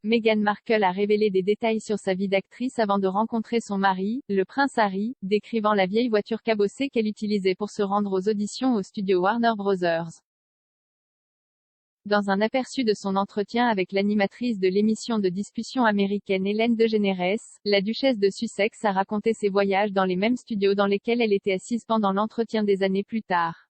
Meghan Markle a révélé des détails sur sa vie d'actrice avant de rencontrer son mari, le prince Harry, décrivant la vieille voiture cabossée qu'elle utilisait pour se rendre aux auditions au studio Warner Bros. Dans un aperçu de son entretien avec l'animatrice de l'émission de discussion américaine Ellen DeGeneres, la duchesse de Sussex a raconté ses voyages dans les mêmes studios dans lesquels elle était assise pendant l'entretien des années plus tard.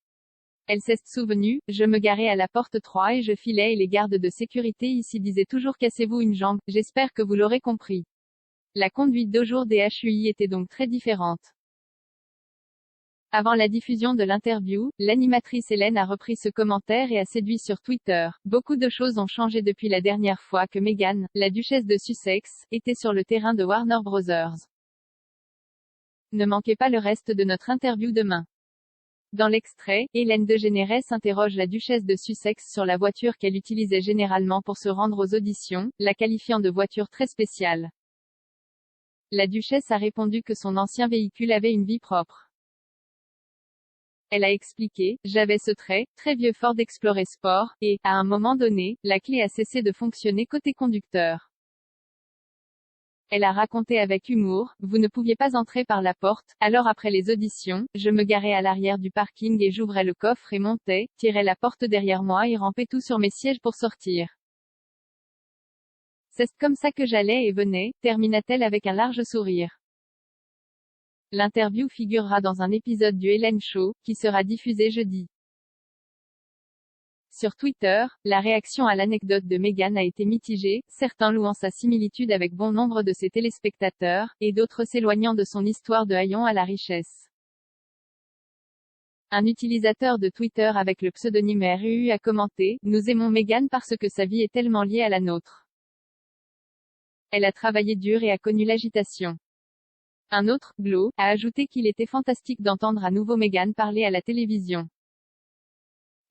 Elle s'est souvenue, je me garais à la porte 3 et je filais et les gardes de sécurité ici disaient toujours cassez-vous une jambe, j'espère que vous l'aurez compris. La conduite d'aujourd'hui des HUI était donc très différente. Avant la diffusion de l'interview, l'animatrice Ellen a repris ce commentaire et a séduit sur Twitter. Beaucoup de choses ont changé depuis la dernière fois que Meghan, la duchesse de Sussex, était sur le terrain de Warner Bros. Ne manquez pas le reste de notre interview demain. Dans l'extrait, Ellen DeGeneres interroge la duchesse de Sussex sur la voiture qu'elle utilisait généralement pour se rendre aux auditions, la qualifiant de voiture très spéciale. La duchesse a répondu que son ancien véhicule avait une vie propre. Elle a expliqué, j'avais ce très vieux Ford Explorer Sport, et, à un moment donné, la clé a cessé de fonctionner côté conducteur. Elle a raconté avec humour, vous ne pouviez pas entrer par la porte, alors après les auditions, je me garais à l'arrière du parking et j'ouvrais le coffre et montais, tirais la porte derrière moi et rampais tout sur mes sièges pour sortir. C'est comme ça que j'allais et venais, termina-t-elle avec un large sourire. L'interview figurera dans un épisode du Ellen Show, qui sera diffusé jeudi. Sur Twitter, la réaction à l'anecdote de Meghan a été mitigée, certains louant sa similitude avec bon nombre de ses téléspectateurs, et d'autres s'éloignant de son histoire de haillons à la richesse. Un utilisateur de Twitter avec le pseudonyme RUU a commenté, nous aimons Meghan parce que sa vie est tellement liée à la nôtre. Elle a travaillé dur et a connu l'agitation. Un autre, Glow, a ajouté qu'il était fantastique d'entendre à nouveau Meghan parler à la télévision.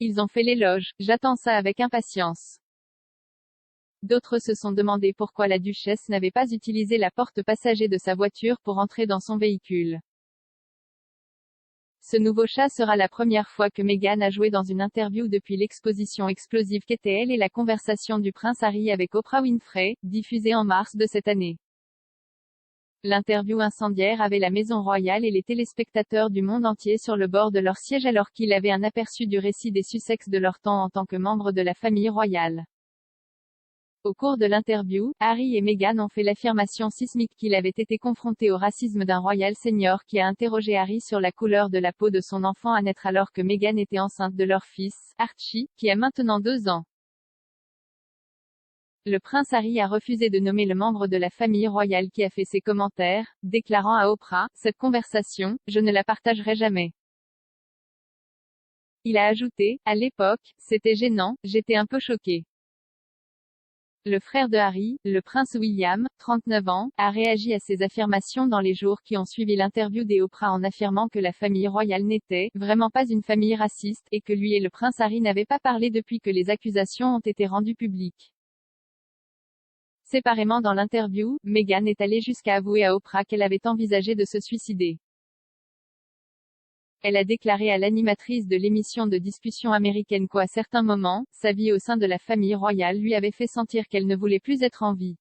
Ils ont fait l'éloge, j'attends ça avec impatience. D'autres se sont demandé pourquoi la duchesse n'avait pas utilisé la porte passager de sa voiture pour entrer dans son véhicule. Ce nouveau chat sera la première fois que Meghan a joué dans une interview depuis l'exposition explosive qu'était elle et la conversation du prince Harry avec Oprah Winfrey, diffusée en mars de cette année. L'interview incendiaire avait la maison royale et les téléspectateurs du monde entier sur le bord de leur siège alors qu'il avait un aperçu du récit des Sussex de leur temps en tant que membres de la famille royale. Au cours de l'interview, Harry et Meghan ont fait l'affirmation sismique qu'il avait été confronté au racisme d'un royal senior qui a interrogé Harry sur la couleur de la peau de son enfant à naître alors que Meghan était enceinte de leur fils, Archie, qui a maintenant 2 ans. Le prince Harry a refusé de nommer le membre de la famille royale qui a fait ces commentaires, déclarant à Oprah, cette conversation, je ne la partagerai jamais. Il a ajouté, à l'époque, c'était gênant, j'étais un peu choqué. Le frère de Harry, le prince William, 39 ans, a réagi à ces affirmations dans les jours qui ont suivi l'interview d'Oprah en affirmant que la famille royale n'était vraiment pas une famille raciste, et que lui et le prince Harry n'avaient pas parlé depuis que les accusations ont été rendues publiques. Séparément dans l'interview, Meghan est allée jusqu'à avouer à Oprah qu'elle avait envisagé de se suicider. Elle a déclaré à l'animatrice de l'émission de discussion américaine qu'à certains moments, sa vie au sein de la famille royale lui avait fait sentir qu'elle ne voulait plus être en vie.